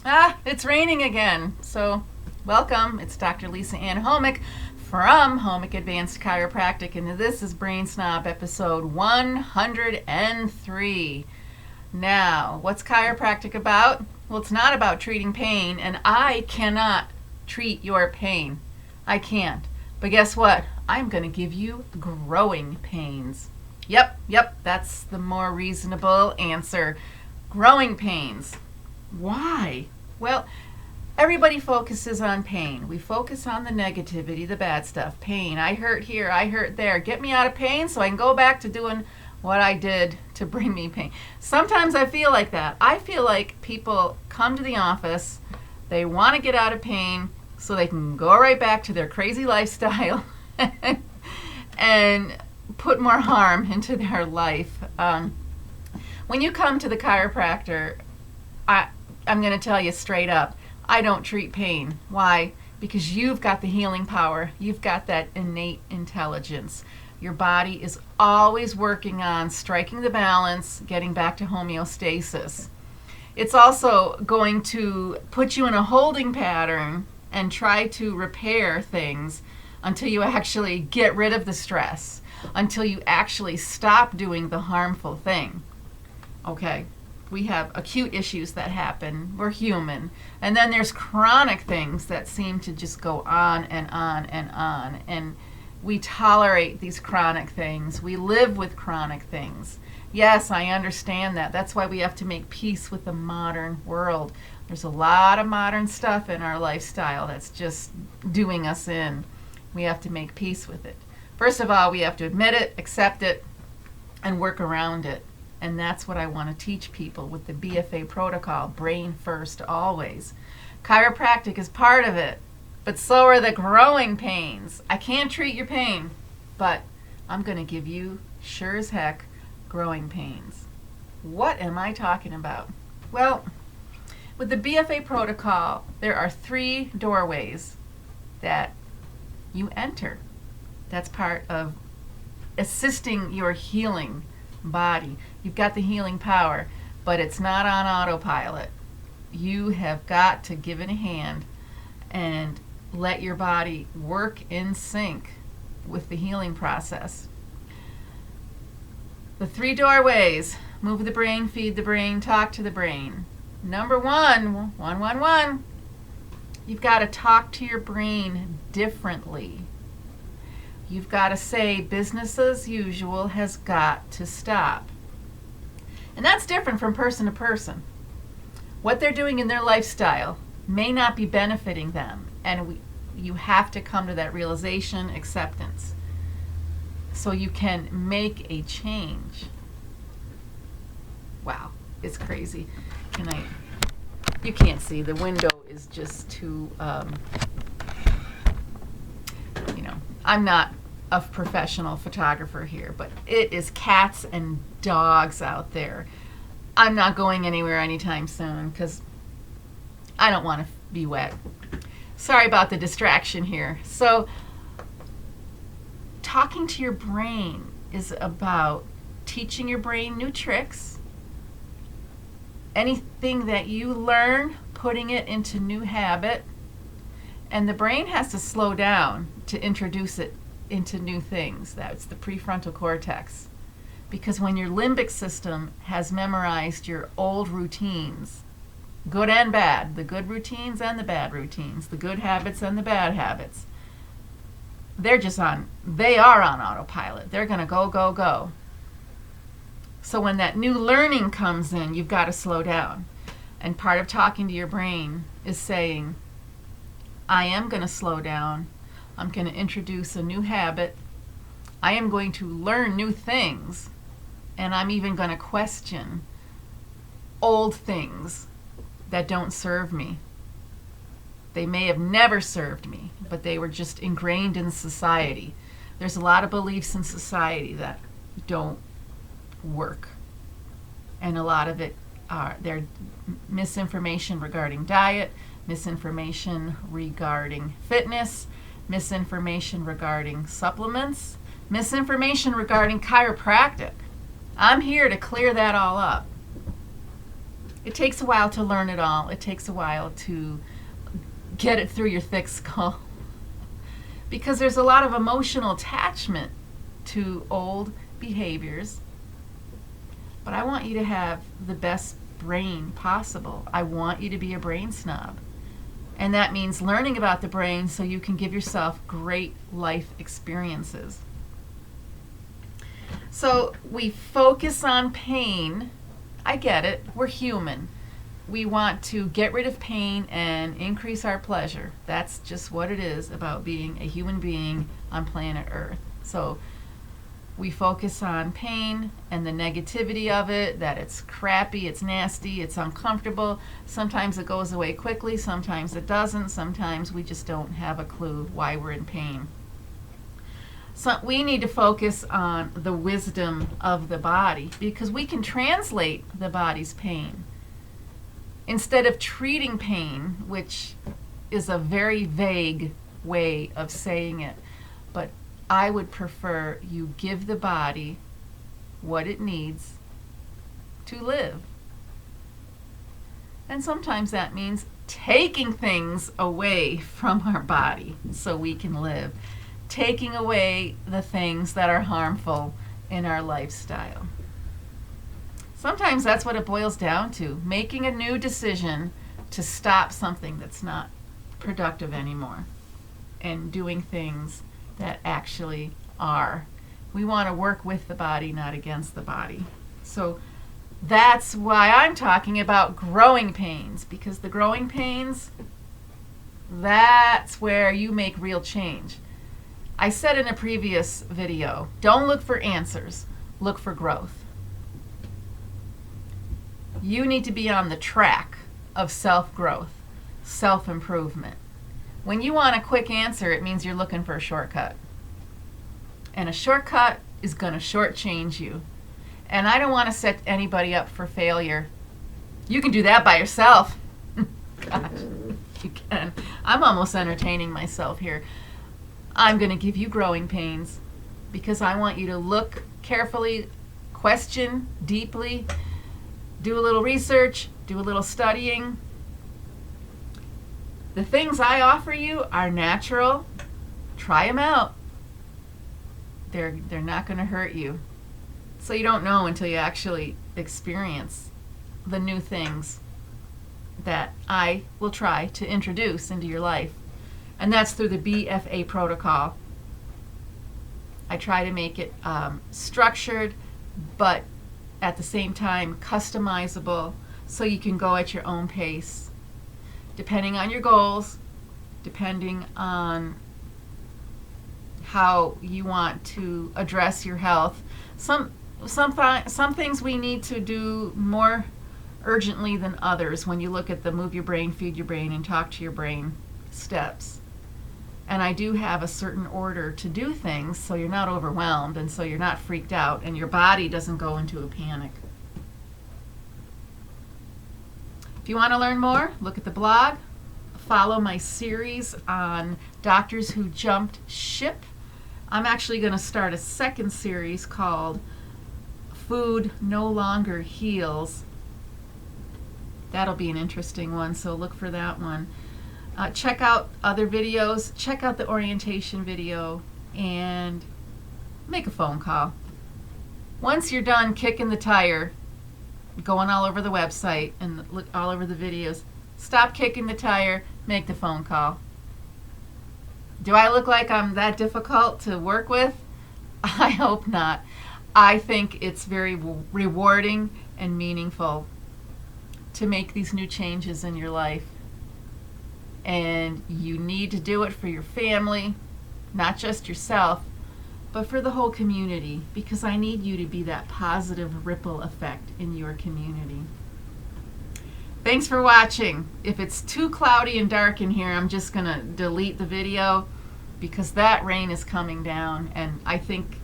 It's raining again. So, welcome. It's Dr. Lisa Ann Homick from Homick Advanced Chiropractic, and this is Brain Snob episode 103. Now, what's chiropractic about? Well, it's not about treating pain, and I cannot treat your pain. I can't. But guess what? I'm going to give you growing pains. Yep, that's the more reasonable answer. Growing pains. Why? Well, everybody focuses on pain. We focus on the negativity, the bad stuff. Pain. I hurt here, I hurt there. Get me out of pain so I can go back to doing what I did to bring me pain. Sometimes I feel like that. I feel like people come to the office, they want to get out of pain so they can go right back to their crazy lifestyle and put more harm into their life. When you come to the chiropractor, I'm going to tell you straight up, I don't treat pain. Why? Because you've got the healing power. You've got that innate intelligence. Your body is always working on striking the balance, getting back to homeostasis. It's also going to put you in a holding pattern and try to repair things until you actually get rid of the stress, until you actually stop doing the harmful thing. Okay? We have acute issues that happen. We're human. And then there's chronic things that seem to just go on and on and on. And we tolerate these chronic things. We live with chronic things. Yes, I understand that. That's why we have to make peace with the modern world. There's a lot of modern stuff in our lifestyle that's just doing us in. We have to make peace with it. First of all, we have to admit it, accept it, and work around it. And that's what I want to teach people with the BFA protocol, brain first always. Chiropractic is part of it, but so are the growing pains. I can't treat your pain, but I'm going to give you, sure as heck, growing pains. What am I talking about? Well, with the BFA protocol, there are 3 doorways that you enter. That's part of assisting your healing body. You've got the healing power, but it's not on autopilot. You have got to give it a hand and let your body work in sync with the healing process. The 3 doorways: move the brain, feed the brain, talk to the brain. Number 1, you've got to talk to your brain differently. You've got to say business as usual has got to stop. And that's different from person to person. What they're doing in their lifestyle may not be benefiting them, and you have to come to that realization, acceptance, so you can make a change. Wow, it's crazy. You can't see, the window is just too, I'm not a professional photographer here, but it is cats and dogs out there. I'm not going anywhere anytime soon because I don't want to be wet. Sorry about the distraction here. So, talking to your brain is about teaching your brain new tricks. Anything that you learn, putting it into new habit. And the brain has to slow down to introduce it into new things. That's the prefrontal cortex. Because when your limbic system has memorized your old routines, good and bad, the good routines and the bad routines, the good habits and the bad habits, they are on autopilot. They're going to go. So when that new learning comes in, you've got to slow down. And part of talking to your brain is saying, I am going to slow down. I'm going to introduce a new habit. I am going to learn new things. And I'm even going to question old things that don't serve me. They may have never served me, but they were just ingrained in society. There's a lot of beliefs in society that don't work. And a lot of it they're misinformation regarding diet, misinformation regarding fitness, misinformation regarding supplements, misinformation regarding chiropractic. I'm here to clear that all up. It takes a while to learn it all. It takes a while to get it through your thick skull. Because there's a lot of emotional attachment to old behaviors. But I want you to have the best brain possible. I want you to be a brain snob. And that means learning about the brain so you can give yourself great life experiences. So we focus on pain. I get it. We're human. We want to get rid of pain and increase our pleasure. That's just what it is about being a human being on planet Earth. So we focus on pain and the negativity of it, that it's crappy, it's nasty, it's uncomfortable. Sometimes it goes away quickly, sometimes it doesn't. Sometimes we just don't have a clue why we're in pain. So we need to focus on the wisdom of the body, because we can translate the body's pain. Instead of treating pain, which is a very vague way of saying it, but I would prefer you give the body what it needs to live. And sometimes that means taking things away from our body so we can live. Taking away the things that are harmful in our lifestyle. Sometimes that's what it boils down to, making a new decision to stop something that's not productive anymore and doing things that actually are. We want to work with the body, not against the body. So that's why I'm talking about growing pains, because the growing pains, that's where you make real change. I said in a previous video, don't look for answers, look for growth. You need to be on the track of self-growth, self-improvement. When you want a quick answer, it means you're looking for a shortcut. And a shortcut is going to shortchange you. And I don't want to set anybody up for failure. You can do that by yourself. Gosh, you can. I'm almost entertaining myself here. I'm going to give you growing pains because I want you to look carefully, question deeply, do a little research, do a little studying. The things I offer you are natural. Try them out. They're not going to hurt you. So you don't know until you actually experience the new things that I will try to introduce into your life. And that's through the BFA protocol. I try to make it structured, but at the same time customizable, so you can go at your own pace, depending on your goals, depending on how you want to address your health. Some things we need to do more urgently than others when you look at the Move Your Brain, Feed Your Brain, and Talk to Your Brain steps. And I do have a certain order to do things so you're not overwhelmed and so you're not freaked out and your body doesn't go into a panic. If you want to learn more, look at the blog. Follow my series on doctors who jumped ship. I'm actually going to start a second series called Food No Longer Heals. That'll be an interesting one, so look for that one. Check out other videos, check out the orientation video, and make a phone call. Once you're done kicking the tire, going all over the website and look all over the videos, stop kicking the tire, make the phone call. Do I look like I'm that difficult to work with? I hope not. I think it's very rewarding and meaningful to make these new changes in your life. And you need to do it for your family, not just yourself, but for the whole community, because I need you to be that positive ripple effect in your community. Thanks for watching. If it's too cloudy and dark in here, I'm just going to delete the video because that rain is coming down and I think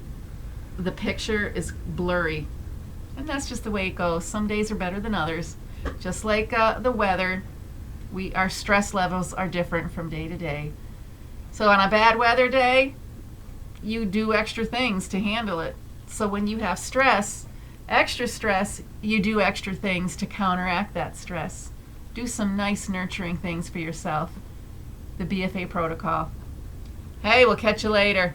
the picture is blurry. And that's just the way it goes. Some days are better than others. Just like the weather. Our stress levels are different from day to day. So on a bad weather day, you do extra things to handle it. So when you have stress Extra stress, you do extra things to counteract that stress. Do some nice nurturing things for yourself. The BFA protocol. Hey, we'll catch you later.